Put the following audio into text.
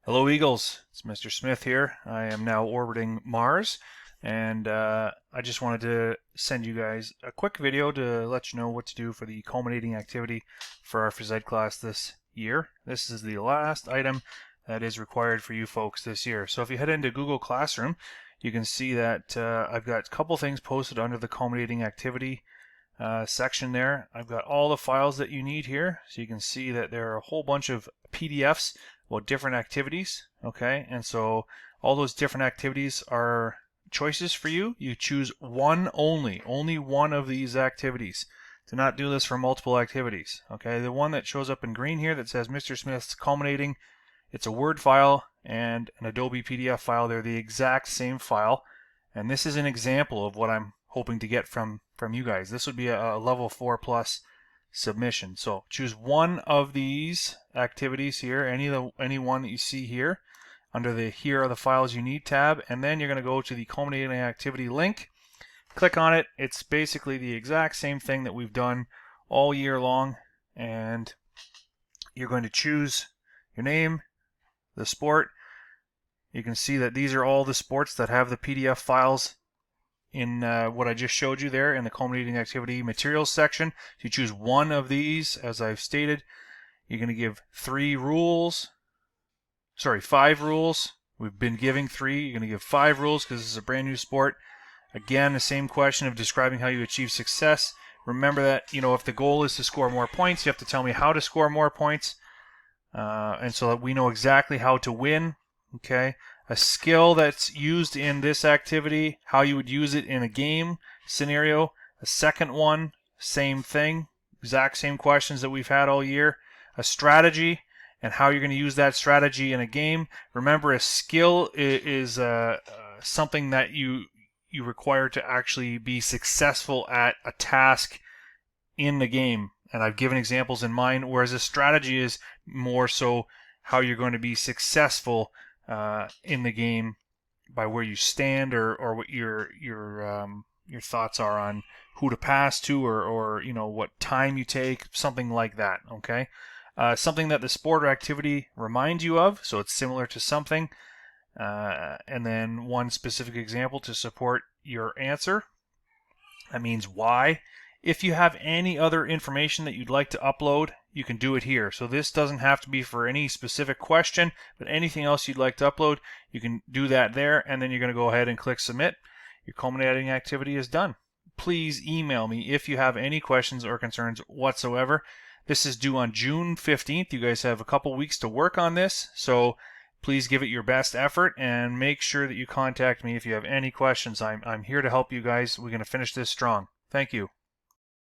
Hello Eagles, it's Mr. Smith here. I am now orbiting Mars, and I just wanted to send you guys a quick video to let you know what to do for the culminating activity for our phys ed class this year. This is the last item that is required for you folks this year. So if you head into Google Classroom, you can see that I've got a couple things posted under the culminating activity section there. I've got all the files that you need here, so you can see that there are a whole bunch of PDFs about different activities. Okay, and so all those different activities are choices for you. You choose one only one of these activities. Do not do this for multiple activities. Okay, the one that shows up in green here that says Mr. Smith's culminating, it's a Word file and an Adobe PDF file. They're the exact same file, and this is an example of what I'm hoping to get from you guys. This would be a level 4 plus submission. So choose one of these activities here, any one that you see here under the Here are the files you need tab, and then you're going to go to the culminating activity link. Click on it. It's basically the exact same thing that we've done all year long, and you're going to choose your name, the sport. You can see that these are all the sports that have the PDF files in what I just showed you there in the culminating activity materials section. So you choose one of these, as I've stated. You're going to give 5 rules. We've been giving 3. You're going to give 5 rules because this is a brand new sport. Again, the same question of describing how you achieve success. Remember that, if the goal is to score more points, you have to tell me how to score more points, and so that we know exactly how to win. Okay, a skill that's used in this activity, how you would use it in a game scenario. A second one, same thing, exact same questions that we've had all year. A strategy and how you're going to use that strategy in a game. Remember, a skill is something that you require to actually be successful at a task in the game. And I've given examples in mine, whereas a strategy is more so how you're going to be successful in the game by where you stand, or what your thoughts are on who to pass to, or what time you take, something like that. Okay, something that the sport or activity reminds you of, so it's similar to something, and then one specific example to support your answer. That means why. If you have any other information that you'd like to upload, you can do it here. So this doesn't have to be for any specific question, but anything else you'd like to upload, you can do that there, and then you're going to go ahead and click submit. Your culminating activity is done. Please email me if you have any questions or concerns whatsoever. This is due on June 15th. You guys have a couple weeks to work on this, so please give it your best effort and make sure that you contact me if you have any questions. I'm here to help you guys. We're going to finish this strong. Thank you.